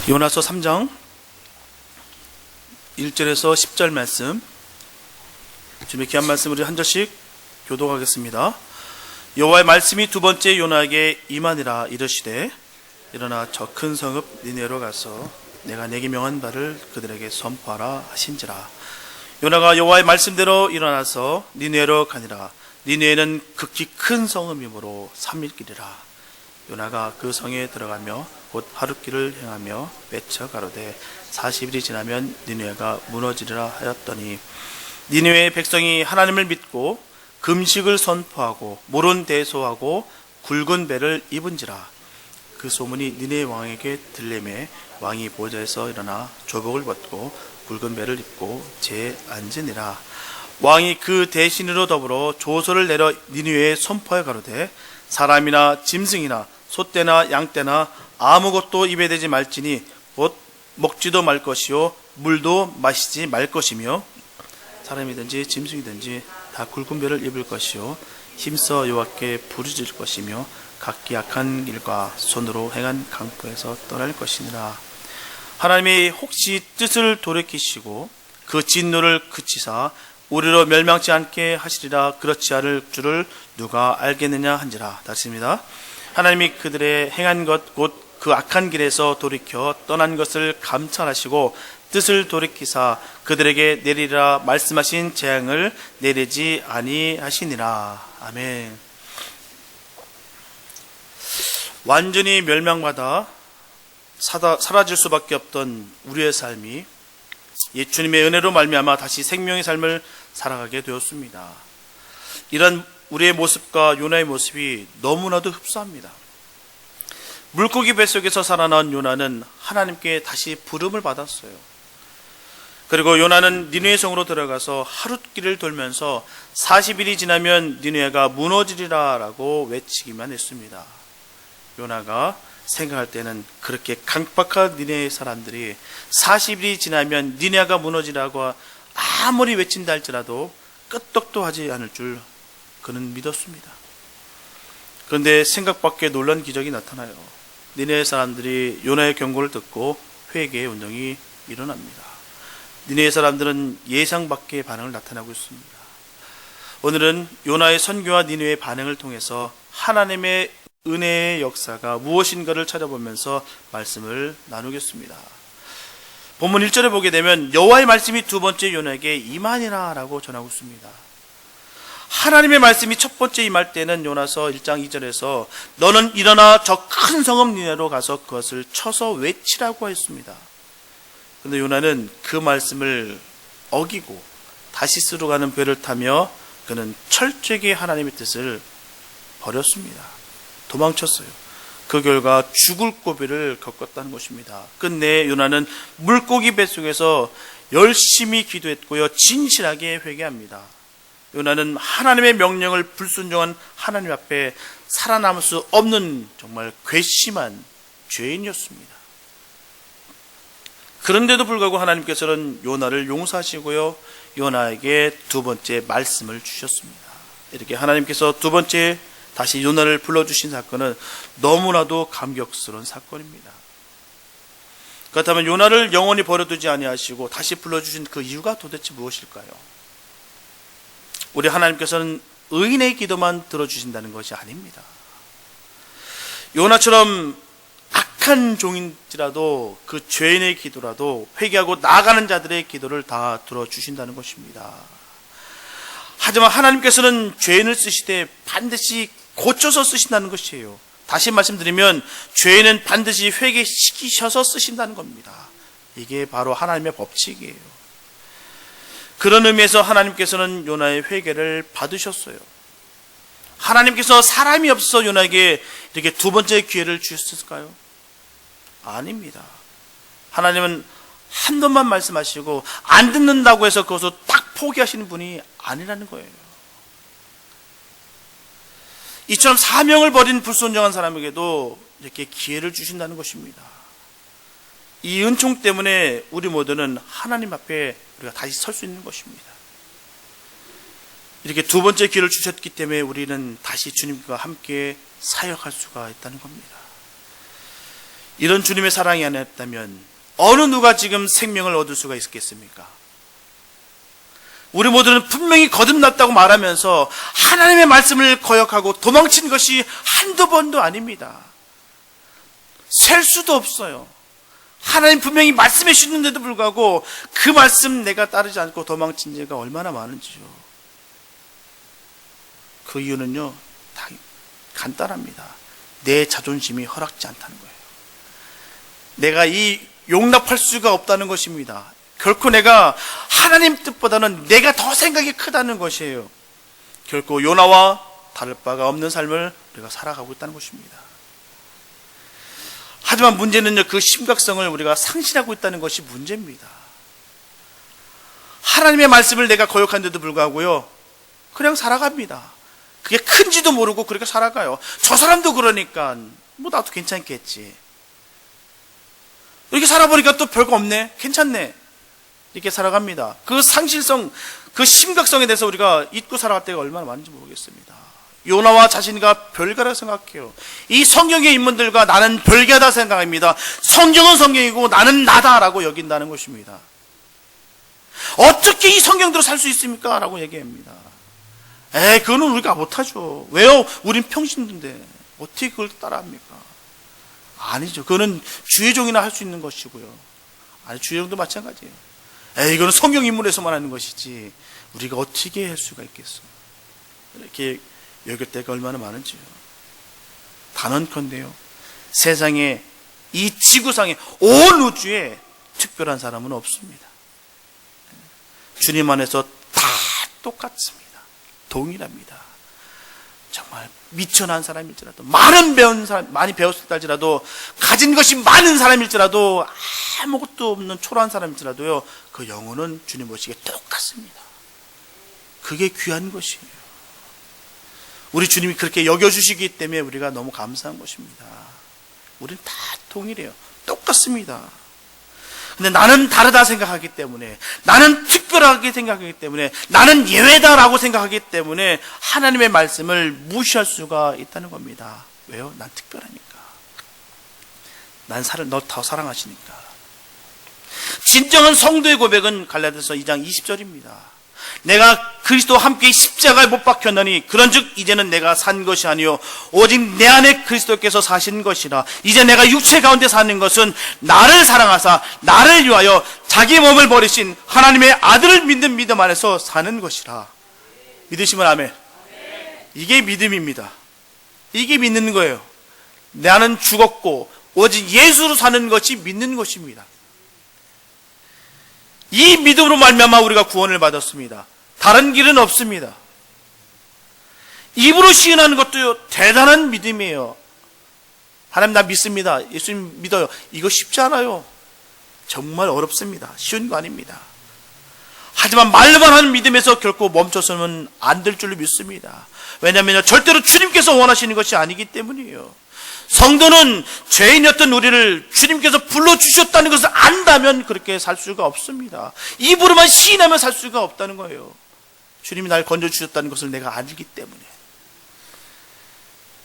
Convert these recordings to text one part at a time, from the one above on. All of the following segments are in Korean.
요나서 3장 1절에서 10절 말씀, 주님의 귀한 말씀 우리 한 절씩 교독하겠습니다. 여호와의 말씀이 두 번째 요나에게 임하니라. 이르시되 일어나 저 큰 성읍 니느웨로 가서 내가 내게 명한 바를 그들에게 선포하라 하신지라. 요나가 여호와의 말씀대로 일어나서 니느웨로 가니라. 니느웨는 극히 큰 성읍이므로 3일 길이라. 요나가 그 성에 들어가며 곧 하룻길을 행하며 외쳐 가로되 40일이 지나면 니느웨가 무너지리라 하였더니, 니느웨의 백성이 하나님을 믿고 금식을 선포하고 물은 대소하고 굵은 배를 입은지라. 그 소문이 니느웨 왕에게 들리매 왕이 보좌에서 일어나 조복을 벗고 굵은 배를 입고 재에 앉으니라. 왕이 그 대신으로 더불어 조서를 내려 니느웨에 선포하여 가로되 사람이나 짐승이나 소떼나 양떼나 아무것도 입에 대지 말지니 곧 먹지도 말 것이요 물도 마시지 말 것이며 사람이든지 짐승이든지 다 굵은 배를 입을 것이요 힘써 여호와께 부르짖을 것이며 각기 악한 길과 손으로 행한 강포에서 떠날 것이니라. 하나님이 혹시 뜻을 돌이키시고 그 진노를 그치사 우리로 멸망치 않게 하시리라. 그렇지 않을 줄을 누가 알겠느냐 한지라. 다시입니다. 하나님이 그들의 행한 것 곧 그 악한 길에서 돌이켜 떠난 것을 감찰하시고 뜻을 돌이키사 그들에게 내리라 말씀하신 재앙을 내리지 아니하시니라. 아멘. 완전히 멸망받아 사라질 수밖에 없던 우리의 삶이 주님의 은혜로 말미암아 다시 생명의 삶을 살아가게 되었습니다. 이런 우리의 모습과 요나의 모습이 너무나도 흡사합니다. 물고기 뱃속에서 살아난 요나는 하나님께 다시 부름을 받았어요. 그리고 요나는 니느웨 성으로 들어가서 하룻길을 돌면서 40일이 지나면 니느웨가 무너지리라 라고 외치기만 했습니다. 요나가 생각할 때는 그렇게 강박한 니느웨 사람들이 40일이 지나면 니느웨가 무너지라고 아무리 외친다 할지라도 끄떡도 하지 않을 줄 그는 믿었습니다. 그런데 생각밖에 놀란 기적이 나타나요. 니느웨 사람들이 요나의 경고를 듣고 회개의 운동이 일어납니다. 니느웨 사람들은 예상 밖의 반응을 나타나고 있습니다. 오늘은 요나의 선교와 니느웨의 반응을 통해서 하나님의 은혜의 역사가 무엇인가를 찾아보면서 말씀을 나누겠습니다. 본문 1절에 보게 되면 여호와의 말씀이 두 번째 요나에게 임하니라 라고 전하고 있습니다. 하나님의 말씀이 첫 번째 임할 때는 요나서 1장 2절에서 너는 일어나 저 큰 성읍 니느웨로 가서 그것을 쳐서 외치라고 했습니다. 그런데 요나는 그 말씀을 어기고 다시스로 가는 배를 타며 그는 철저하게 하나님의 뜻을 버렸습니다. 도망쳤어요. 그 결과 죽을 고비를 겪었다는 것입니다. 끝내 요나는 물고기 뱃속에서 열심히 기도했고요, 진실하게 회개합니다. 요나는 하나님의 명령을 불순종한 하나님 앞에 살아남을 수 없는 정말 괘씸한 죄인이었습니다. 그런데도 불구하고 하나님께서는 요나를 용서하시고요, 요나에게 두 번째 말씀을 주셨습니다. 이렇게 하나님께서 두 번째 다시 요나를 불러주신 사건은 너무나도 감격스러운 사건입니다. 그렇다면 요나를 영원히 버려두지 아니하시고 다시 불러주신 그 이유가 도대체 무엇일까요? 우리 하나님께서는 의인의 기도만 들어주신다는 것이 아닙니다. 요나처럼 악한 종인지라도 그 죄인의 기도라도 회개하고 나아가는 자들의 기도를 다 들어주신다는 것입니다. 하지만 하나님께서는 죄인을 쓰시되 반드시 고쳐서 쓰신다는 것이에요. 다시 말씀드리면 죄인은 반드시 회개시키셔서 쓰신다는 겁니다. 이게 바로 하나님의 법칙이에요. 그런 의미에서 하나님께서는 요나의 회개를 받으셨어요. 하나님께서 사람이 없어 요나에게 이렇게 두 번째 기회를 주셨을까요? 아닙니다. 하나님은 한 번만 말씀하시고 안 듣는다고 해서 그것을 딱 포기하시는 분이 아니라는 거예요. 이처럼 사명을 버린 불순종한 사람에게도 이렇게 기회를 주신다는 것입니다. 이 은총 때문에 우리 모두는 하나님 앞에 우리가 다시 설 수 있는 것입니다. 이렇게 두 번째 기회를 주셨기 때문에 우리는 다시 주님과 함께 사역할 수가 있다는 겁니다. 이런 주님의 사랑이 아니었다면 어느 누가 지금 생명을 얻을 수가 있겠습니까? 우리 모두는 분명히 거듭났다고 말하면서 하나님의 말씀을 거역하고 도망친 것이 한두 번도 아닙니다. 셀 수도 없어요. 하나님 분명히 말씀해 주시는데도 불구하고 그 말씀 내가 따르지 않고 도망친 죄가 얼마나 많은지요. 그 이유는요, 다 간단합니다. 내 자존심이 허락지 않다는 거예요. 내가 이 용납할 수가 없다는 것입니다. 결코 내가 하나님 뜻보다는 내가 더 생각이 크다는 것이에요. 결코 요나와 다를 바가 없는 삶을 우리가 살아가고 있다는 것입니다. 하지만 문제는요, 그 심각성을 우리가 상실하고 있다는 것이 문제입니다. 하나님의 말씀을 내가 거역한데도 불구하고요, 그냥 살아갑니다. 그게 큰지도 모르고 그렇게 살아가요. 저 사람도 그러니까 뭐 나도 괜찮겠지. 이렇게 살아보니까 또 별거 없네, 괜찮네, 이렇게 살아갑니다. 그 상실성, 그 심각성에 대해서 우리가 잊고 살아갈 때가 얼마나 많은지 모르겠습니다. 요나와 자신과 별개라 생각해요. 이 성경의 인물들과 나는 별개다 생각합니다. 성경은 성경이고 나는 나다라고 여긴다는 것입니다. 어떻게 이 성경대로 살 수 있습니까? 라고 얘기합니다. 그거는 우리가 못하죠. 왜요? 우린 평신도인데 어떻게 그걸 따라합니까? 아니죠. 그거는 주의종이나 할 수 있는 것이고요. 아니, 주의종도 마찬가지예요. 이거는 성경 인물에서만 하는 것이지 우리가 어떻게 할 수가 있겠어? 이렇게 여길 때가 얼마나 많은지요. 단언컨대요, 세상에, 이 지구상에, 온 우주에 특별한 사람은 없습니다. 주님 안에서 다 똑같습니다. 동일합니다. 정말 미천한 사람일지라도, 많이 배웠을다 할지라도, 가진 것이 많은 사람일지라도, 아무것도 없는 초라한 사람일지라도요, 그 영혼은 주님 보시기에 똑같습니다. 그게 귀한 것이에요. 우리 주님이 그렇게 여겨주시기 때문에 우리가 너무 감사한 것입니다. 우리는 다 동일해요. 똑같습니다. 근데 나는 다르다 생각하기 때문에, 나는 특별하게 생각하기 때문에, 나는 예외다라고 생각하기 때문에 하나님의 말씀을 무시할 수가 있다는 겁니다. 왜요? 난 특별하니까. 너 더 사랑하시니까. 진정한 성도의 고백은 갈라디아서 2장 20절입니다. 내가 그리스도와 함께 십자가에 못 박혔느니 그런즉 이제는 내가 산 것이 아니요 오직 내 안에 그리스도께서 사신 것이라. 이제 내가 육체 가운데 사는 것은 나를 사랑하사 나를 위하여 자기 몸을 버리신 하나님의 아들을 믿는 믿음 안에서 사는 것이라. 믿으시면 아멘. 이게 믿음입니다. 이게 믿는 거예요. 나는 죽었고 오직 예수로 사는 것이 믿는 것입니다. 이 믿음으로 말미암아 우리가 구원을 받았습니다. 다른 길은 없습니다. 입으로 시인하는 것도 대단한 믿음이에요. 하나님 나 믿습니다. 예수님 믿어요. 이거 쉽지 않아요. 정말 어렵습니다. 쉬운 거 아닙니다. 하지만 말만 하는 믿음에서 결코 멈춰서는 안 될 줄로 믿습니다. 왜냐하면 절대로 주님께서 원하시는 것이 아니기 때문이에요. 성도는 죄인이었던 우리를 주님께서 불러주셨다는 것을 안다면 그렇게 살 수가 없습니다. 입으로만 시인하면 살 수가 없다는 거예요. 주님이 날 건져주셨다는 것을 내가 알기 때문에.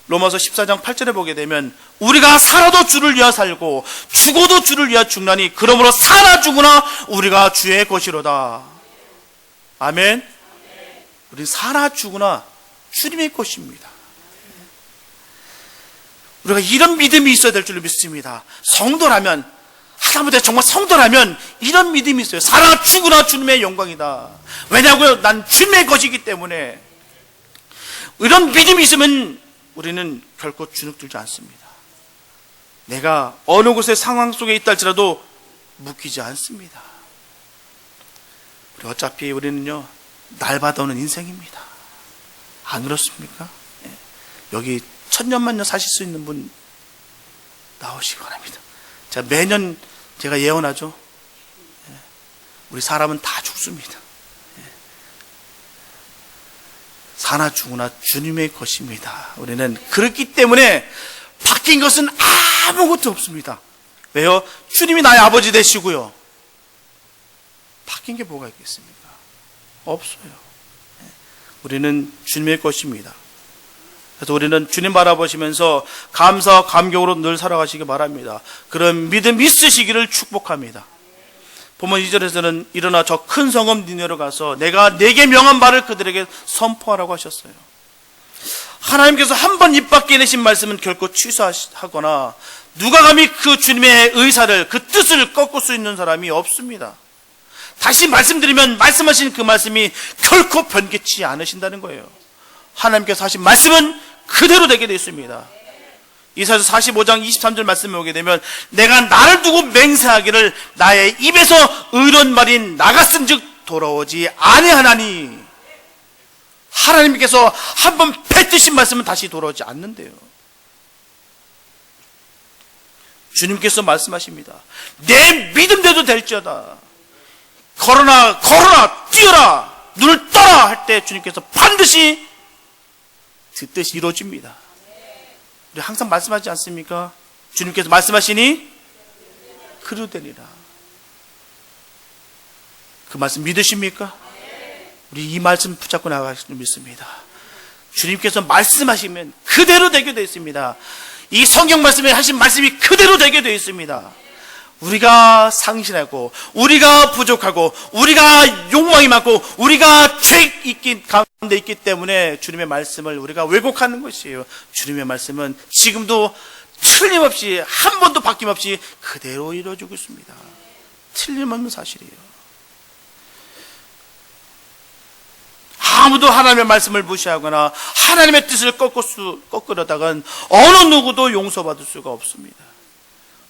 로마서 14장 8절에 보게 되면 우리가 살아도 주를 위하여 살고 죽어도 주를 위하여 죽나니 그러므로 살아 죽으나 우리가 주의 것이로다. 아멘. 우리 살아 죽으나 주님의 것입니다. 우리가 이런 믿음이 있어야 될 줄로 믿습니다. 성도라면, 하다못해 정말 성도라면 이런 믿음이 있어요. 살아 죽으나 주님의 영광이다. 왜냐고요? 난 주님의 것이기 때문에. 이런 믿음이 있으면 우리는 결코 주눅들지 않습니다. 내가 어느 곳의 상황 속에 있다 할지라도 묶이지 않습니다. 어차피 우리는요, 날 받아오는 인생입니다. 안 그렇습니까? 여기 천년만년 사실 수 있는 분 나오시기 바랍니다. 제가 매년 제가 예언하죠. 우리 사람은 다 죽습니다. 사나 죽으나 주님의 것입니다. 우리는 그렇기 때문에 바뀐 것은 아무것도 없습니다. 왜요? 주님이 나의 아버지 되시고요. 바뀐 게 뭐가 있겠습니까? 없어요. 우리는 주님의 것입니다. 그래서 우리는 주님 바라보시면서 감사와 감격으로 늘 살아가시기 바랍니다. 그런 믿음 있으시기를 축복합니다. 본문 2절에서는 일어나 저 큰 성읍 니느웨로 가서 내가 내게 명한 바를 그들에게 선포하라고 하셨어요. 하나님께서 한 번 입 밖에 내신 말씀은 결코 취소하거나 누가 감히 그 주님의 의사를, 그 뜻을 꺾을 수 있는 사람이 없습니다. 다시 말씀드리면 말씀하신 그 말씀이 결코 변개치 않으신다는 거예요. 하나님께서 하신 말씀은 그대로 되게 되어 있습니다. 이사야서 45장 23절 말씀을 보게 되면 내가 나를 두고 맹세하기를 나의 입에서 의로운 말인 나갔은즉 돌아오지 아니하나니. 하나님께서 한번 뱉으신 말씀은 다시 돌아오지 않는데요. 주님께서 말씀하십니다. 내 믿음대로 될지어다. 걸어라, 뛰어라, 눈을 떠라 할 때 주님께서 반드시 그 뜻이 이루어집니다. 우리 항상 말씀하지 않습니까? 주님께서 말씀하시니 그리로 되리라. 그 말씀 믿으십니까? 우리 이 말씀 붙잡고 나가시는 믿습니다. 주님께서 말씀하시면 그대로 되게 되어 있습니다. 이 성경 말씀에 하신 말씀이 그대로 되게 되어 있습니다. 우리가 상실하고 우리가 부족하고 우리가 욕망이 많고 우리가 죄 가운데 있기 때문에 주님의 말씀을 우리가 왜곡하는 것이에요. 주님의 말씀은 지금도 틀림없이 한 번도 바뀜없이 그대로 이루어지고 있습니다. 틀림없는 사실이에요. 아무도 하나님의 말씀을 무시하거나 하나님의 뜻을 꺾으려다간 어느 누구도 용서받을 수가 없습니다.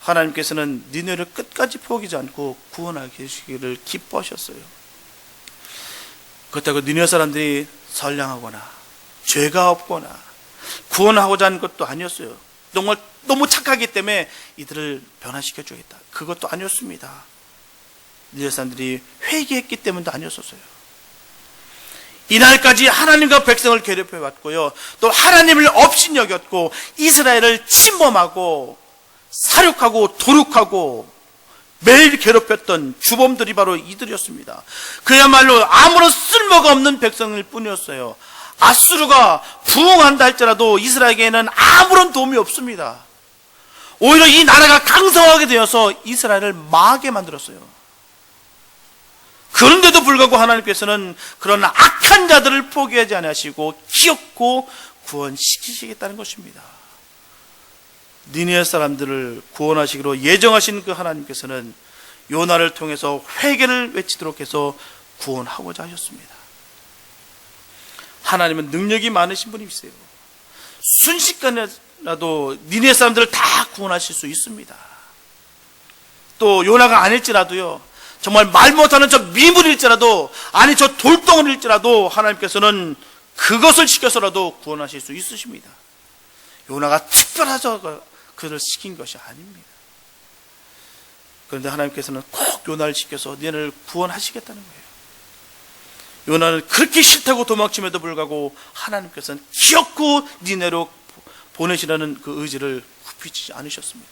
하나님께서는 니느웨를 끝까지 포기하지 않고 구원하시기를 기뻐하셨어요. 그렇다고 니느웨 사람들이 선량하거나 죄가 없거나 구원하고자 하는 것도 아니었어요. 정말 너무 착하기 때문에 이들을 변화시켜 주겠다. 그것도 아니었습니다. 니느웨 사람들이 회개했기 때문도 아니었었어요. 이날까지 하나님과 백성을 괴롭혀왔고요. 또 하나님을 업신여겼고 이스라엘을 침범하고 사륙하고 도륙하고 매일 괴롭혔던 주범들이 바로 이들이었습니다. 그야말로 아무런 쓸모가 없는 백성일 뿐이었어요. 아수르가 부흥한다 할지라도 이스라엘에게는 아무런 도움이 없습니다. 오히려 이 나라가 강성하게 되어서 이스라엘을 망하게 만들었어요. 그런데도 불구하고 하나님께서는 그런 악한 자들을 포기하지 않으시고 기업고 구원시키시겠다는 것입니다. 니느웨 사람들을 구원하시기로 예정하신 그 하나님께서는 요나를 통해서 회개를 외치도록 해서 구원하고자 하셨습니다. 하나님은 능력이 많으신 분이세요. 순식간에라도 니느웨 사람들을 다 구원하실 수 있습니다. 또 요나가 아닐지라도요, 정말 말 못하는 저 미물일지라도, 아니 저 돌덩어리일지라도 하나님께서는 그것을 시켜서라도 구원하실 수 있으십니다. 요나가 특별하셔서 그를 시킨 것이 아닙니다. 그런데 하나님께서는 꼭 요나를 시켜서 니네를 구원하시겠다는 거예요. 요나는 그렇게 싫다고 도망침에도 불구하고 하나님께서는 기어코 니네로 보내시라는 그 의지를 굽히지 않으셨습니다.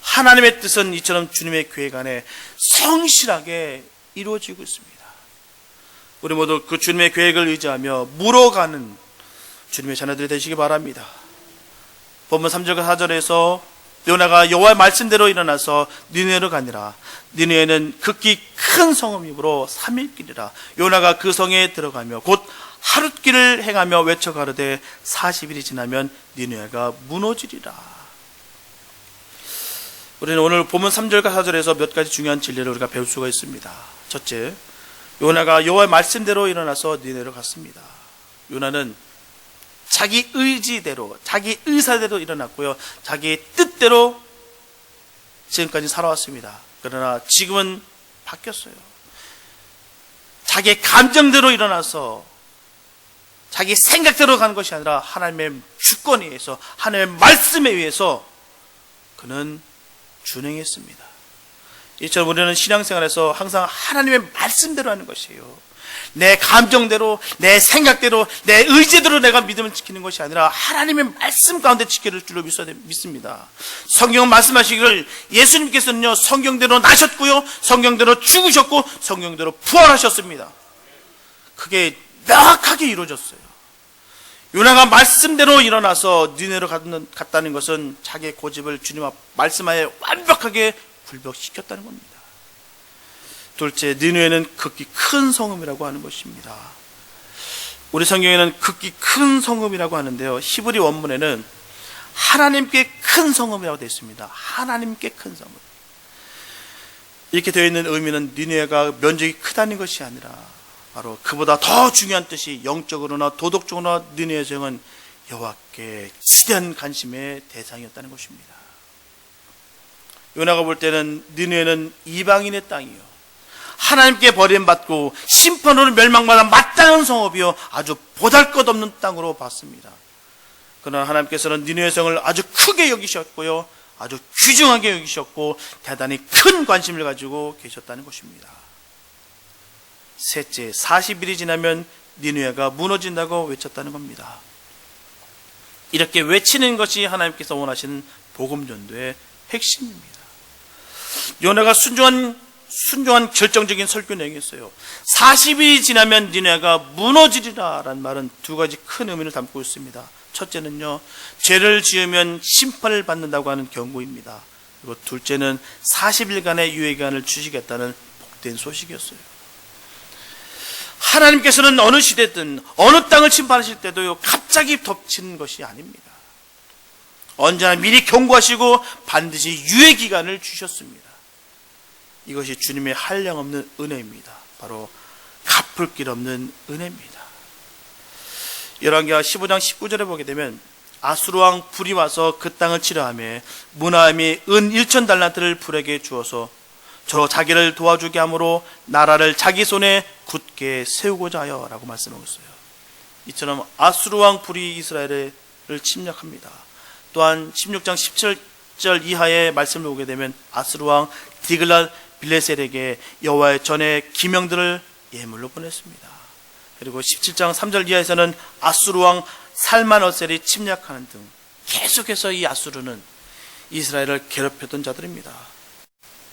하나님의 뜻은 이처럼 주님의 계획 안에 성실하게 이루어지고 있습니다. 우리 모두 그 주님의 계획을 의지하며 물어가는 주님의 자녀들이 되시기 바랍니다. 본문 3절과 4절에서 요나가 여호와의 말씀대로 일어나서 니느웨로 가니라. 니느웨는 극히 큰 성읍이므로 3일길이라. 요나가 그 성에 들어가며 곧 하룻길을 행하며 외쳐 가로되 40일이 지나면 니느웨가 무너지리라. 우리는 오늘 본문 3절과 4절에서 몇 가지 중요한 진리를 우리가 배울 수가 있습니다. 첫째, 요나가 여호와의 말씀대로 일어나서 니느웨로 갔습니다. 요나는 자기 의지대로, 자기 의사대로 일어났고요, 자기 뜻대로 지금까지 살아왔습니다. 그러나 지금은 바뀌었어요. 자기 감정대로 일어나서 자기 생각대로 가는 것이 아니라 하나님의 주권에 의해서, 하나님의 말씀에 의해서 그는 준행했습니다. 이처럼 우리는 신앙생활에서 항상 하나님의 말씀대로 하는 것이에요. 내 감정대로, 내 생각대로, 내 의지대로 내가 믿음을 지키는 것이 아니라 하나님의 말씀 가운데 지킬 줄로 믿습니다. 성경은 말씀하시기를 예수님께서는요, 성경대로 나셨고요, 성경대로 죽으셨고 성경대로 부활하셨습니다. 그게 명확하게 이루어졌어요. 요나가 말씀대로 일어나서 니네로 갔다는 것은 자기의 고집을 주님 앞 말씀하에 완벽하게 굴복시켰다는 겁니다. 둘째, 니느웨는 극히 큰 성읍이라고 하는 것입니다. 우리 성경에는 극히 큰 성읍이라고 하는데요, 히브리 원문에는 하나님께 큰 성읍이라고 되어 있습니다. 하나님께 큰 성읍. 이렇게 되어 있는 의미는 니느웨가 면적이 크다는 것이 아니라 바로 그보다 더 중요한 뜻이 영적으로나 도덕적으로나 니느웨 성은 여호와께 지대한 관심의 대상이었다는 것입니다. 요나가 볼 때는 니느웨는 이방인의 땅이요, 하나님께 버림받고 심판으로 멸망받아 마땅한 성읍이요, 아주 보잘것없는 땅으로 봤습니다. 그러나 하나님께서는 니느웨 성을 아주 크게 여기셨고요, 아주 귀중하게 여기셨고 대단히 큰 관심을 가지고 계셨다는 것입니다. 셋째, 40일이 지나면 니느웨가 무너진다고 외쳤다는 겁니다. 이렇게 외치는 것이 하나님께서 원하시는 복음 전도의 핵심입니다. 요나가 순종한 결정적인 설교 내용이었어요. 40일이 지나면 니느웨가 무너지리라 라는 말은 두 가지 큰 의미를 담고 있습니다. 첫째는요, 죄를 지으면 심판을 받는다고 하는 경고입니다. 그리고 둘째는 40일간의 유예기간을 주시겠다는 복된 소식이었어요. 하나님께서는 어느 시대든 어느 땅을 침판하실 때도요, 갑자기 덮치는 것이 아닙니다. 언제나 미리 경고하시고 반드시 유예기간을 주셨습니다. 이것이 주님의 한량없는 은혜입니다. 바로 갚을 길 없는 은혜입니다. 열왕기하 15장 19절에 보게 되면 아수르왕 불이 와서 그 땅을 치러하며 무나함이 은 1,000달란트를 불에게 주어서 저 자기를 도와주게 함으로 나라를 자기 손에 굳게 세우고자 하여 라고 말씀하고 있어요. 이처럼 아수르왕 불이 이스라엘을 침략합니다. 또한 16장 17절 이하의 말씀을 보게 되면 아수르왕 디글랏 빌레셀에게 여호와의 전에 기명들을 예물로 보냈습니다. 그리고 17장 3절 이하에서는 아수르왕 살만어셀이 침략하는 등 계속해서 이 아수르는 이스라엘을 괴롭혔던 자들입니다.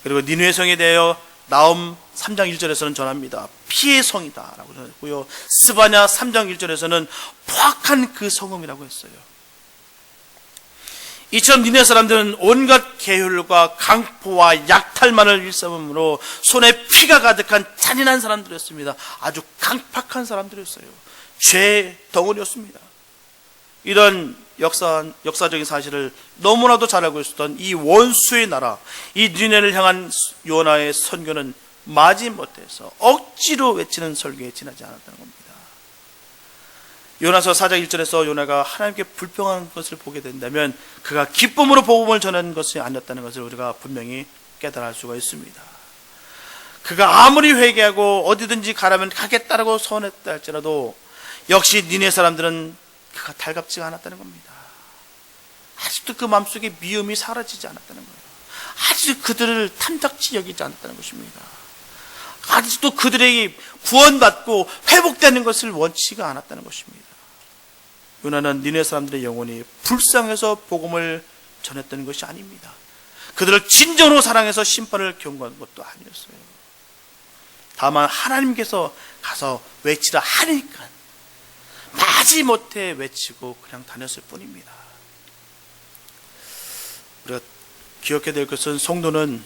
그리고 니느웨 성에 대하여 나홈 3장 1절에서는 전합니다. 피의 성이다 라고 전했고요, 스바냐 3장 1절에서는 포악한 그 성읍이라고 했어요. 이처럼 니느웨 사람들은 온갖 계율과 강포와 약탈만을 일삼음으로 손에 피가 가득한 잔인한 사람들이었습니다. 아주 강팍한 사람들이었어요. 죄의 덩어리였습니다. 이런 역사적인 사실을 너무나도 잘 알고 있었던 이 원수의 나라, 이 니느웨를 향한 요나의 선교는 마지못해서 억지로 외치는 설교에 지나지 않았다는 겁니다. 요나서 4장 1절에서 요나가 하나님께 불평한 것을 보게 된다면 그가 기쁨으로 복음을 전하는 것이 아니었다는 것을 우리가 분명히 깨달아 알 수가 있습니다. 그가 아무리 회개하고 어디든지 가라면 가겠다라고 선언했다 할지라도 역시 니느웨 사람들은 그가 달갑지가 않았다는 겁니다. 아직도 그 마음속에 미움이 사라지지 않았다는 거예요. 아직도 그들을 탐탁치 여기지 않았다는 것입니다. 아직도 그들에게 구원받고 회복되는 것을 원치가 않았다는 것입니다. 요나는 니느웨 사람들의 영혼이 불쌍해서 복음을 전했다는 것이 아닙니다. 그들을 진정으로 사랑해서 심판을 경고한 것도 아니었어요. 다만 하나님께서 가서 외치라 하니까 마지못해 외치고 그냥 다녔을 뿐입니다. 우리가 기억해야 될 것은 성도는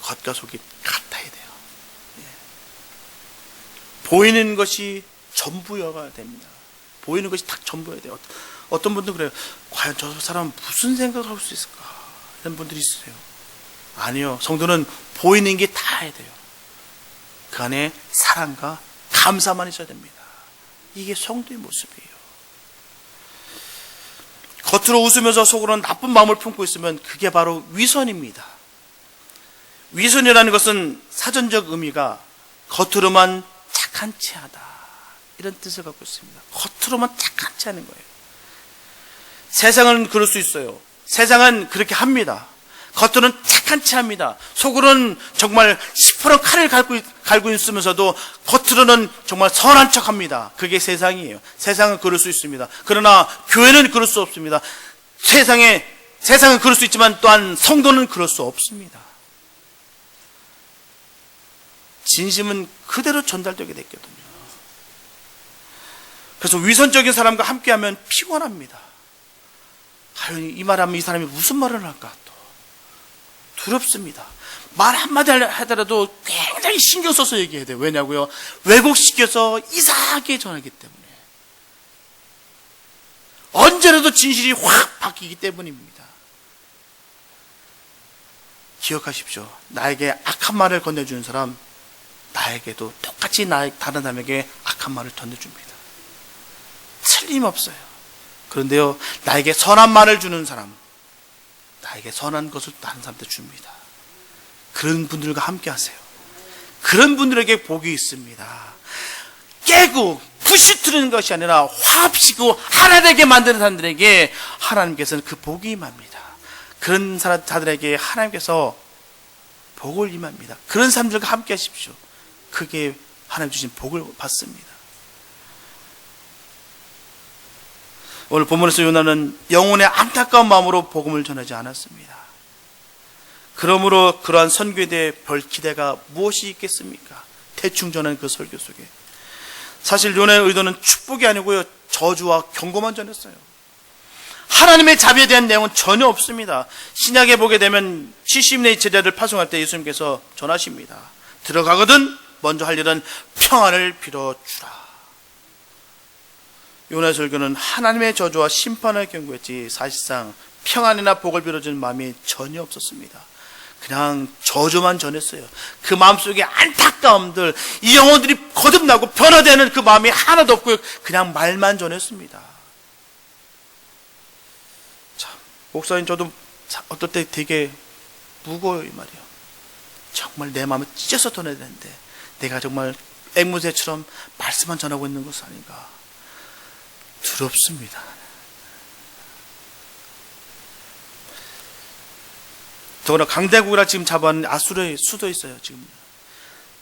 겉과 속이 같아야 돼요. 보이는 것이 전부여야 됩니다. 보이는 것이 딱 전부여야 돼요. 어떤 분들은 그래요. 과연 저 사람은 무슨 생각을 할 수 있을까? 이런 분들이 있으세요. 아니요. 성도는 보이는 게 다 해야 돼요. 그 안에 사랑과 감사만 있어야 됩니다. 이게 성도의 모습이에요. 겉으로 웃으면서 속으로는 나쁜 마음을 품고 있으면 그게 바로 위선입니다. 위선이라는 것은 사전적 의미가 겉으로만 착한 체하다, 이런 뜻을 갖고 있습니다. 겉으로만 착한 체하는 거예요. 세상은 그럴 수 있어요. 세상은 그렇게 합니다. 겉으로는 착한 체합니다. 속으로는 정말 시퍼런 칼을 갈고 있으면서도 겉으로는 정말 선한 척합니다. 그게 세상이에요. 세상은 그럴 수 있습니다. 그러나 교회는 그럴 수 없습니다. 세상은 그럴 수 있지만 또한 성도는 그럴 수 없습니다. 진심은 그대로 전달되게 됐거든요. 그래서 위선적인 사람과 함께하면 피곤합니다. 이 말하면 이 사람이 무슨 말을 할까 또 두렵습니다. 말 한마디 하더라도 굉장히 신경 써서 얘기해야 돼요. 왜냐고요? 왜곡시켜서 이상하게 전하기 때문에, 언제라도 진실이 확 바뀌기 때문입니다. 기억하십시오. 나에게 악한 말을 건네주는 사람, 나에게도 똑같이 다른 사람에게 악한 말을 건네줍니다. 틀림없어요. 그런데요, 나에게 선한 말을 주는 사람, 나에게 선한 것을 다른 사람한테 줍니다. 그런 분들과 함께 하세요. 그런 분들에게 복이 있습니다. 깨고 부시트는 것이 아니라 화합시고 하나 되게 만드는 사람들에게 하나님께서는 그 복이 임합니다. 그런 자들에게 하나님께서 복을 임합니다. 그런 사람들과 함께 하십시오. 그게 하나님 주신 복을 받습니다. 오늘 본문에서 요나는 영혼의 안타까운 마음으로 복음을 전하지 않았습니다. 그러므로 그러한 선교에 대해 별 기대가 무엇이 있겠습니까? 대충 전한 그 설교 속에 사실 요나의 의도는 축복이 아니고요, 저주와 경고만 전했어요. 하나님의 자비에 대한 내용은 전혀 없습니다. 신약에 보게 되면 70인의 제자를 파송할 때 예수님께서 전하십니다. 들어가거든 먼저 할 일은 평안을 빌어주라. 요나의 설교는 하나님의 저주와 심판을 경고했지 사실상 평안이나 복을 빌어주는 마음이 전혀 없었습니다. 그냥 저주만 전했어요. 그 마음속에 안타까움들, 이 영혼들이 거듭나고 변화되는 그 마음이 하나도 없고요, 그냥 말만 전했습니다. 참, 목사님 저도 어떨 때 되게 무거워요, 이 말이에요. 정말 내 마음을 찢어서 전해야 되는데 내가 정말 앵무새처럼 말씀만 전하고 있는 것은 아닌가 두렵습니다. 더구나 강대국이라 지금 잡아온 아수르의 수도에 있어요. 지금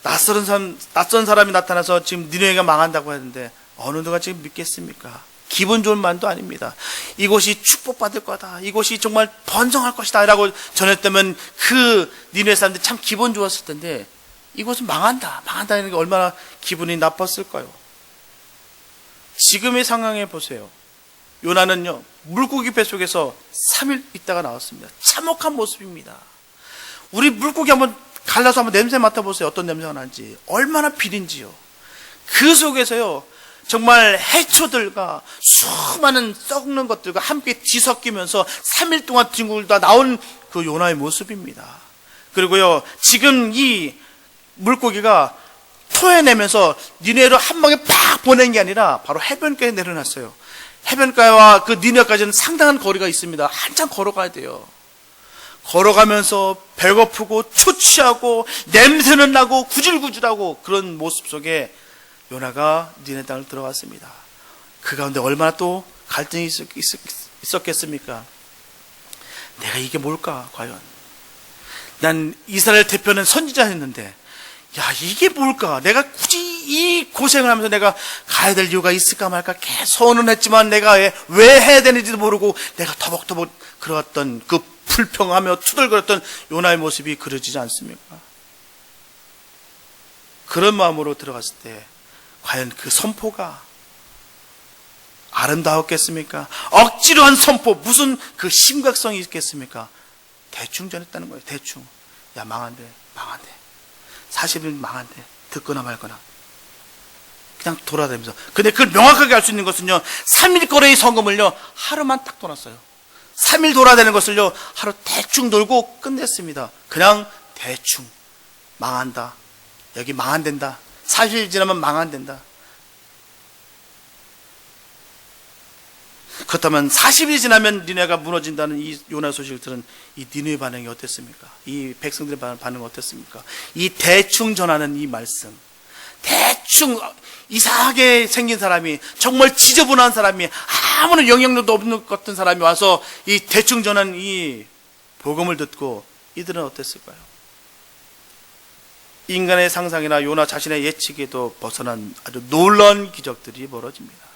낯선 사람이 나타나서 지금 니느웨가 망한다고 하는데 어느 누가 지금 믿겠습니까? 기분 좋은 말도 아닙니다. 이곳이 축복받을 거다, 이곳이 정말 번성할 것이다 라고 전했다면 그 니느웨 사람들이 참 기분 좋았을 텐데 이곳은 망한다는 게 얼마나 기분이 나빴을까요? 지금의 상황에 보세요. 요나는요, 물고기 뱃속에서 3일 있다가 나왔습니다. 참혹한 모습입니다. 우리 물고기 한번 갈라서 한번 냄새 맡아보세요. 어떤 냄새가 나는지. 얼마나 비린지요. 그 속에서요, 정말 해초들과 수많은 썩는 것들과 함께 뒤섞이면서 3일 동안 뒹굴다 나온 그 요나의 모습입니다. 그리고요, 지금 이 물고기가 토해내면서 니네로 한 방에 팍 보낸 게 아니라 바로 해변가에 내려놨어요. 해변가와 그 니네까지는 상당한 거리가 있습니다. 한참 걸어가야 돼요. 걸어가면서 배고프고 초취하고 냄새는 나고 구질구질하고 그런 모습 속에 요나가 니네 땅을 들어갔습니다. 그 가운데 얼마나 또 갈등이 있었겠습니까? 내가 이게 뭘까 과연? 난 이스라엘 대표는 선지자였는데 야, 이게 뭘까? 내가 굳이 이 고생을 하면서 내가 가야 될 이유가 있을까 말까 계속은 했지만 내가 왜 해야 되는지도 모르고 내가 터벅터벅 그러던 그 불평하며 투덜거렸던 요나의 모습이 그려지지 않습니까? 그런 마음으로 들어갔을 때 과연 그 선포가 아름다웠겠습니까? 억지로 한 선포, 무슨 그 심각성이 있겠습니까? 대충 전했다는 거예요. 대충. 야, 망한대. 사실은 망한대. 듣거나 말거나. 그냥 돌아다니면서. 근데 그걸 명확하게 알 수 있는 것은요, 3일 거래의 성금을요, 하루만 딱 돌았어요. 3일 돌아다니는 것을요, 하루 대충 돌고 끝냈습니다. 그냥 대충. 망한다. 여기 망한댄다. 40일 지나면 망한댄다. 그렇다면 40일이 지나면 니네가 무너진다는 이 요나 소식을 들은 이 니네의 반응이 어땠습니까? 이 백성들의 반응은 어땠습니까? 이 대충 전하는 이 말씀, 대충 이상하게 생긴 사람이, 정말 지저분한 사람이, 아무런 영향력도 없는 것 같은 사람이 와서 이 대충 전하는 이 복음을 듣고 이들은 어땠을까요? 인간의 상상이나 요나 자신의 예측에도 벗어난 아주 놀라운 기적들이 벌어집니다.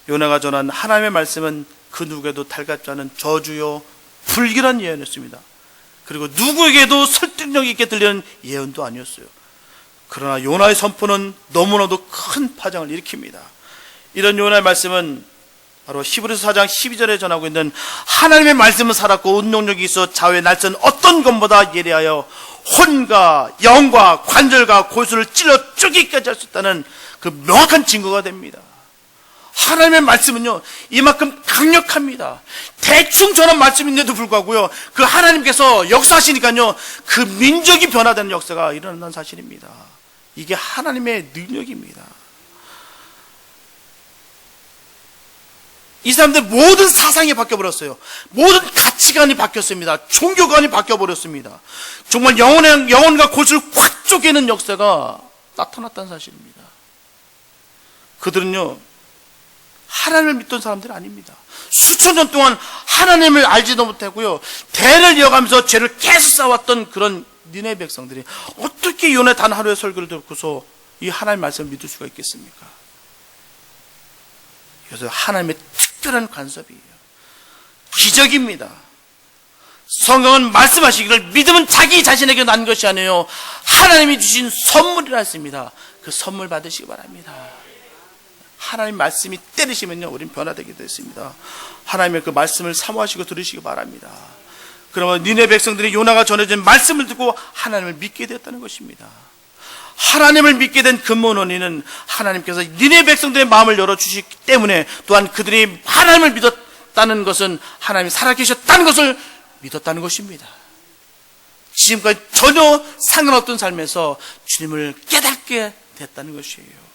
요나가 전한 하나님의 말씀은 그 누구에도 달갑지 않은 저주요 불길한 예언이었습니다. 그리고 누구에게도 설득력 있게 들리는 예언도 아니었어요. 그러나 요나의 선포는 너무나도 큰 파장을 일으킵니다. 이런 요나의 말씀은 바로 히브리서 4장 12절에 전하고 있는 하나님의 말씀은 살았고 운동력이 있어 좌우의 날선 어떤 것보다 예리하여 혼과 영과 관절과 골수를 찔러 쪼개기까지 할 수 있다는 그 명확한 증거가 됩니다. 하나님의 말씀은요, 이만큼 강력합니다. 대충 전한 말씀인데도 불구하고요, 그 하나님께서 역사하시니까요, 그 민족이 변화되는 역사가 일어난다는 사실입니다. 이게 하나님의 능력입니다. 이 사람들 모든 사상이 바뀌어버렸어요. 모든 가치관이 바뀌었습니다. 종교관이 바뀌어버렸습니다. 정말 영혼과 골수를 확 쪼개는 역사가 나타났다는 사실입니다. 그들은요, 하나님을 믿던 사람들이 아닙니다. 수천 년 동안 하나님을 알지도 못하고요, 대를 이어가면서 죄를 계속 쌓았던 그런 니네 백성들이 어떻게 요나 단 하루의 설교를 듣고서 이 하나님의 말씀을 믿을 수가 있겠습니까? 그래서 하나님의 특별한 간섭이에요. 기적입니다. 성경은 말씀하시기를 믿음은 자기 자신에게 난 것이 아니에요, 하나님이 주신 선물이라 했습니다. 그 선물 받으시기 바랍니다. 하나님 말씀이 때리시면요, 우린 변화되게 됐습니다. 하나님의 그 말씀을 사모하시고 들으시기 바랍니다. 그러면 니네 백성들이 요나가 전해진 말씀을 듣고 하나님을 믿게 되었다는 것입니다. 하나님을 믿게 된 근본 원인은 하나님께서 니네 백성들의 마음을 열어주시기 때문에, 또한 그들이 하나님을 믿었다는 것은 하나님이 살아계셨다는 것을 믿었다는 것입니다. 지금까지 전혀 상관없던 삶에서 주님을 깨닫게 됐다는 것이에요.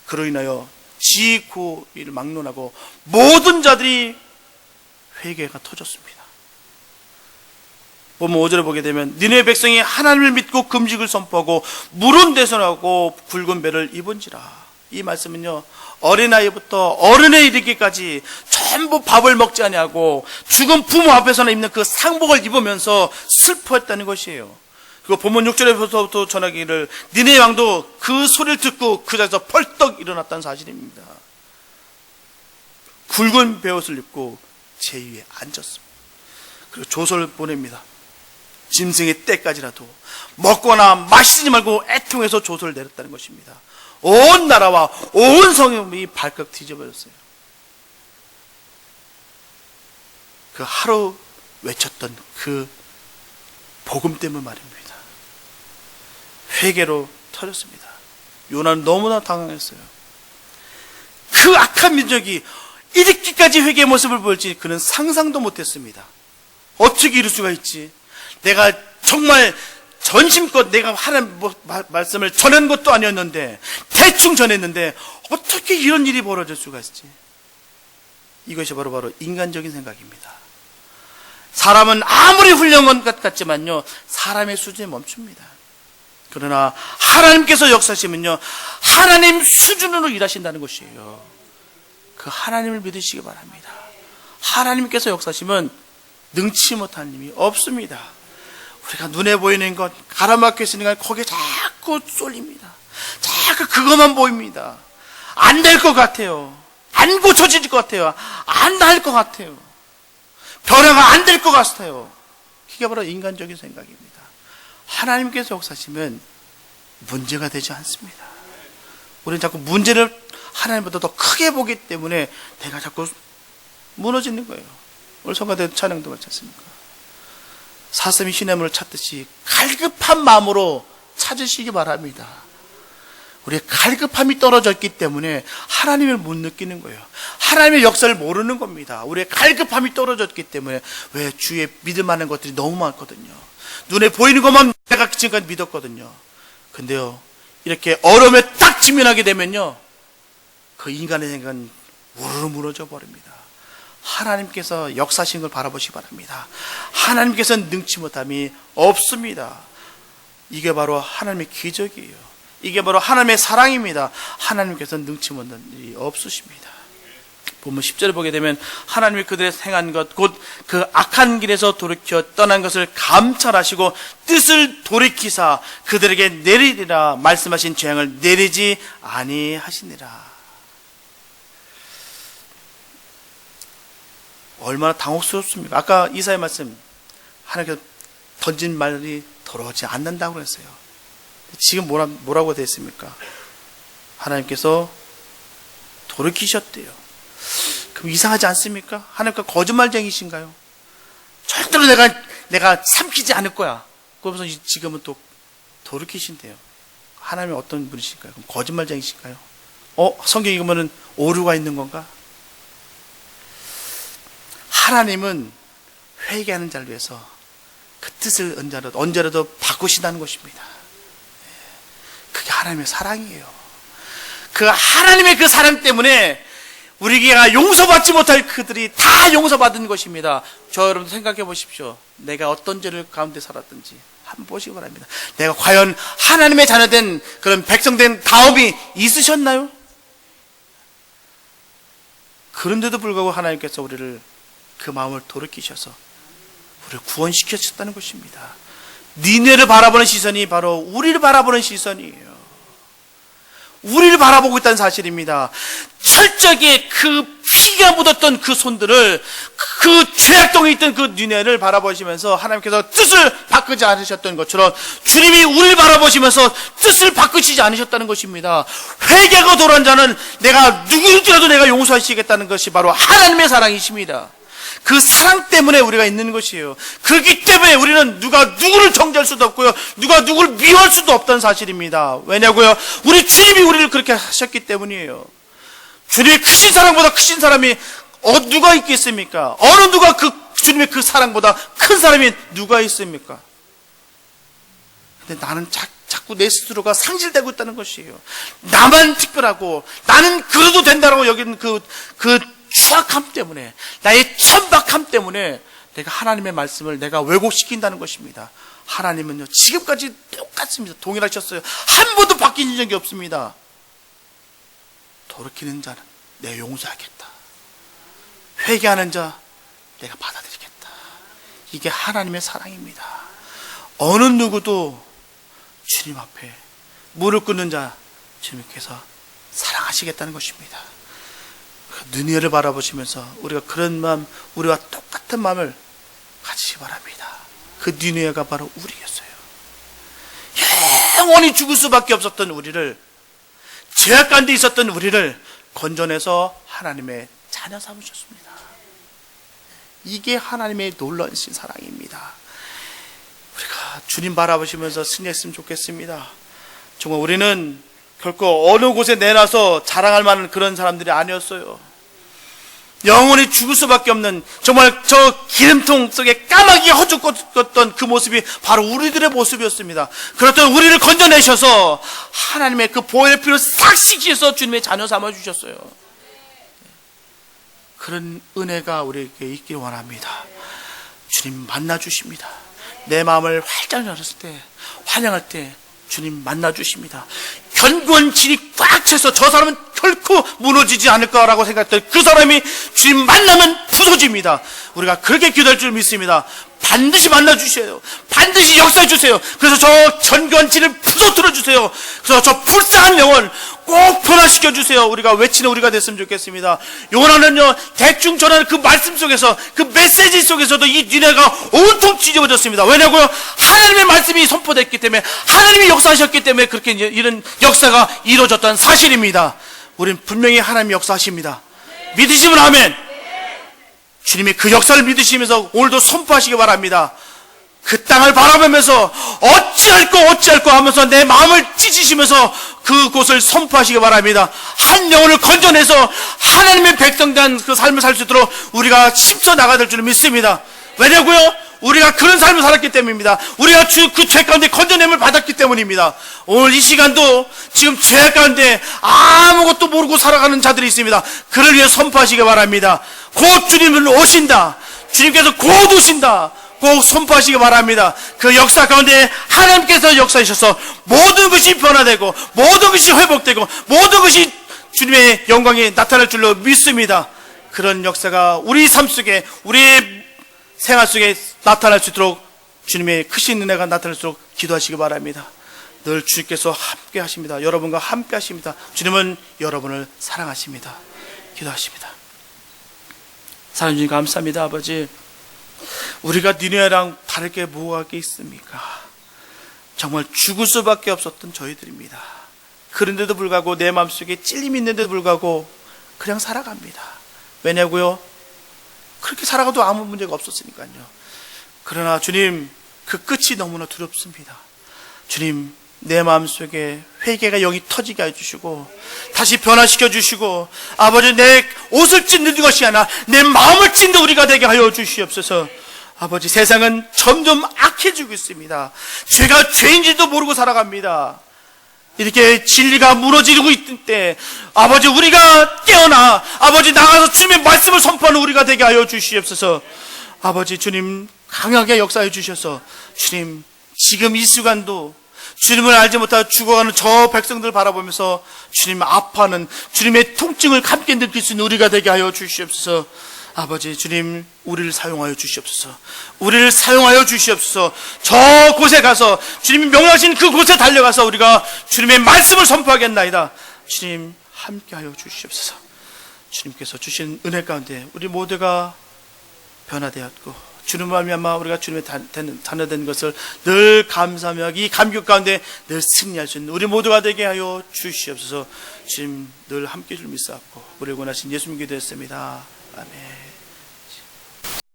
그로 인하여 지고를 막론하고 모든 자들이 회개가 터졌습니다. 보면 5절에 보게 되면 니네 백성이 하나님을 믿고 금식을 선포하고 물은 대선하고 굵은 배를 입은지라. 이 말씀은요, 어린아이부터 어른에 이르기까지 전부 밥을 먹지 아니하고 죽은 부모 앞에서나 입는 그 상복을 입으면서 슬퍼했다는 것이에요. 그리고 본문 6절에서부터 전하기를 니네 왕도 그 소리를 듣고 그 자리에서 펄떡 일어났다는 사실입니다. 굵은 베옷을 입고 제 위에 앉았습니다. 그리고 조서를 보냅니다. 짐승의 때까지라도 먹거나 마시지 말고 애통해서 조서를 내렸다는 것입니다. 온 나라와 온 성읍이 발칵 뒤져버렸어요. 그 하루 외쳤던 그 복음 때문 말입니다. 회개로 터졌습니다. 요나는 너무나 당황했어요. 그 악한 민족이 이렇게까지 회개의 모습을 보일지 그는 상상도 못했습니다. 어떻게 이럴 수가 있지? 내가 정말 전심껏 내가 하나님 말씀을 전한 것도 아니었는데, 대충 전했는데 어떻게 이런 일이 벌어질 수가 있지? 이것이 바로 인간적인 생각입니다. 사람은 아무리 훌륭한 것 같지만요, 사람의 수준에 멈춥니다. 그러나 하나님께서 역사하시면요, 하나님 수준으로 일하신다는 것이에요. 그 하나님을 믿으시기 바랍니다. 하나님께서 역사하시면 능치 못한 힘이 없습니다. 우리가 눈에 보이는 것, 가라막혀 있는 것, 거기에 자꾸 쏠립니다. 자꾸 그것만 보입니다. 안 될 것 같아요. 안 고쳐질 것 같아요. 안 날 것 같아요. 변화가 안 될 것 같아요. 이게 바로 인간적인 생각입니다. 하나님께서 역사하시면 문제가 되지 않습니다. 우리는 자꾸 문제를 하나님보다 더 크게 보기 때문에 내가 자꾸 무너지는 거예요. 오늘 성가대 찬양도 그렇지 않습니까? 사슴이 시냇물을 찾듯이 갈급한 마음으로 찾으시기 바랍니다. 우리의 갈급함이 떨어졌기 때문에 하나님을 못 느끼는 거예요. 하나님의 역사를 모르는 겁니다. 우리의 갈급함이 떨어졌기 때문에. 왜? 주위에 믿을 만한 것들이 너무 많거든요. 눈에 보이는 것만 내가 지금까지 믿었거든요. 근데요, 이렇게 어려움에 딱 직면하게 되면요, 그 인간의 생각은 우르르 무너져 버립니다. 하나님께서 역사하신 걸 바라보시기 바랍니다. 하나님께서는 능치 못함이 없습니다. 이게 바로 하나님의 기적이에요. 이게 바로 하나님의 사랑입니다. 하나님께서는 능치 못한 일이 없으십니다. 보면 10절에 보게 되면 하나님이 그들의 행한 것, 곧 그 악한 길에서 돌이켜 떠난 것을 감찰하시고 뜻을 돌이키사 그들에게 내리리라 말씀하신 재앙을 내리지 아니하시니라. 얼마나 당혹스럽습니까? 아까 이사의 말씀, 하나님께서 던진 말이 돌아오지 않는다고 했어요. 지금 뭐라고 되어 있습니까? 하나님께서 돌이키셨대요. 그럼 이상하지 않습니까? 하나님과 거짓말쟁이신가요? 절대로 내가 삼키지 않을 거야. 그러면서 지금은 또 돌이키신대요. 하나님이 어떤 분이실까요? 그럼 거짓말쟁이실까요? 성경에 보면은 오류가 있는 건가? 하나님은 회개하는 자를 위해서 그 뜻을 언제라도 바꾸신다는 것입니다. 그게 하나님의 사랑이에요. 그 하나님의 그 사랑 때문에 우리가 용서받지 못할 그들이 다 용서받은 것입니다. 저 여러분 생각해 보십시오. 내가 어떤 죄를 가운데 살았든지 한번 보시기 바랍니다. 내가 과연 하나님의 자녀된 그런 백성된 다음이 있으셨나요? 그런데도 불구하고 하나님께서 우리를 그 마음을 돌이키셔서 우리를 구원시키셨다는 것입니다. 니네를 바라보는 시선이 바로 우리를 바라보는 시선이에요. 우리를 바라보고 있다는 사실입니다. 철저하게 그 피가 묻었던 그 손들을, 그 죄악동에 있던 그 니네를 바라보시면서 하나님께서 뜻을 바꾸지 않으셨던 것처럼 주님이 우리를 바라보시면서 뜻을 바꾸시지 않으셨다는 것입니다. 회개가 돌아온 자는 내가 누구라도 내가 용서하시겠다는 것이 바로 하나님의 사랑이십니다. 그 사랑 때문에 우리가 있는 것이에요. 그렇기 때문에 우리는 누가 누구를 정죄할 수도 없고요, 누가 누구를 미워할 수도 없다는 사실입니다. 왜냐고요? 우리 주님이 우리를 그렇게 하셨기 때문이에요. 주님의 크신 사랑보다 크신 사람이 누가 있겠습니까? 어느 누가 주님의 그 사랑보다 큰 사람이 누가 있습니까? 근데 나는 자꾸 내 스스로가 상실되고 있다는 것이에요. 나만 특별하고 나는 그래도 된다라고 여기는 그 추악함 때문에, 나의 천박함 때문에 내가 하나님의 말씀을 내가 왜곡시킨다는 것입니다. 하나님은요, 지금까지 똑같습니다. 동일하셨어요. 한 번도 바뀐 적이 없습니다. 돌이키는 자는 내가 용서하겠다. 회개하는 자 내가 받아들이겠다. 이게 하나님의 사랑입니다. 어느 누구도 주님 앞에 무릎 꿇는 자 주님께서 사랑하시겠다는 것입니다. 눈여를 바라보시면서 우리가 그런 마음, 우리와 똑같은 마음을 가지시 바랍니다. 그 눈여가 바로 우리였어요. 영원히 죽을 수밖에 없었던 우리를, 죄악 가운데 있었던 우리를 건져내서 하나님의 자녀 삼으셨습니다. 이게 하나님의 놀라우신 사랑입니다. 우리가 주님 바라보시면서 승리했으면 좋겠습니다. 정말 우리는 결코 어느 곳에 내놔서 자랑할 만한 그런 사람들이 아니었어요. 영원히 죽을 수밖에 없는, 정말 저 기름통 속에 까마귀 허죽었던 그 모습이 바로 우리들의 모습이었습니다. 그렇던 우리를 건져내셔서 하나님의 그 보혈의 피로 싹 씻기셔서 주님의 자녀 삼아주셨어요. 그런 은혜가 우리에게 있길 원합니다. 주님 만나주십니다. 내 마음을 활짝 열었을 때, 환영할 때 주님 만나주십니다. 견고한 진이 꽉 차서 저 사람은 결코 무너지지 않을 거라고 생각했던 그 사람이 주님 만나면 부서집니다. 우리가 그렇게 기도할 줄 믿습니다. 반드시 만나주세요. 반드시 역사해 주세요. 그래서 저 견고한 진을 부서뜨려 주세요. 그래서 저 불쌍한 영혼 꼭 변화시켜 주세요. 우리가 외치는 우리가 됐으면 좋겠습니다. 요나는요, 대충 전하는 그 말씀 속에서, 그 메시지 속에서도 이 니네가 온통 뒤집어졌습니다. 왜냐고요? 하나님의 말씀이 선포됐기 때문에, 하나님이 역사하셨기 때문에 그렇게 이런 역사가 이루어졌다는 사실입니다. 우린 분명히 하나님이 역사하십니다. 믿으시면 아멘. 주님이 그 역사를 믿으시면서 오늘도 선포하시기 바랍니다. 그 땅을 바라보면서 어찌할꼬 하면서 내 마음을 찢으시면서 그곳을 선포하시기 바랍니다. 한 영혼을 건져내서 하나님의 백성된 그 삶을 살 수 있도록 우리가 힘써 나가야 될 줄 믿습니다. 왜냐고요? 우리가 그런 삶을 살았기 때문입니다. 우리가 그 죄 가운데 건져냄을 받았기 때문입니다. 오늘 이 시간도 지금 죄 가운데 아무것도 모르고 살아가는 자들이 있습니다. 그를 위해 선포하시기 바랍니다. 곧 주님은 오신다. 주님께서 곧 오신다. 꼭 선포하시기 바랍니다. 그 역사 가운데 하나님께서 역사하셔서 모든 것이 변화되고, 모든 것이 회복되고, 모든 것이 주님의 영광이 나타날 줄로 믿습니다. 그런 역사가 우리 삶 속에, 우리의 생활 속에 나타날 수 있도록 주님의 크신 은혜가 나타날 수 있도록 기도하시기 바랍니다. 늘 주님께서 함께 하십니다. 여러분과 함께 하십니다. 주님은 여러분을 사랑하십니다. 기도하십니다. 사랑해 주님 감사합니다. 아버지, 우리가 니네랑 다를 게 뭐가 있습니까? 정말 죽을 수밖에 없었던 저희들입니다. 그런데도 불구하고 내 마음속에 찔림이 있는데도 불구하고 그냥 살아갑니다. 왜냐고요? 그렇게 살아가도 아무 문제가 없었으니까요. 그러나 주님, 그 끝이 너무나 두렵습니다. 주님, 내 마음속에 회개가 영이 터지게 해주시고 다시 변화시켜 주시고, 아버지, 내 옷을 찢는 것이 아니라 내 마음을 찢는 우리가 되게 하여 주시옵소서. 아버지, 세상은 점점 악해지고 있습니다. 죄가 죄인지도 모르고 살아갑니다. 이렇게 진리가 무너지고 있을 때 아버지, 우리가 깨어나 아버지 나가서 주님의 말씀을 선포하는 우리가 되게 하여 주시옵소서. 아버지, 주님 강하게 역사해 주셔서 주님, 지금 이 순간도 주님을 알지 못하고 죽어가는 저 백성들 바라보면서 주님 아파하는 주님의 통증을 함께 느낄 수 있는 우리가 되게 하여 주시옵소서. 아버지, 주님 우리를 사용하여 주시옵소서. 우리를 사용하여 주시옵소서. 저 곳에 가서 주님이 명령하신 그곳에 달려가서 우리가 주님의 말씀을 선포하겠나이다. 주님 함께 하여 주시옵소서. 주님께서 주신 은혜 가운데 우리 모두가 변화되었고 주님을 말미암아 우리가 주님의 자녀된 것을 늘 감사하며 이 감격 가운데 늘 승리할 수 있는 우리 모두가 되게 하여 주시옵소서. 주님 늘 함께 줄 믿사옵고 우리를 원하신 예수님 기도했습니다. 아멘.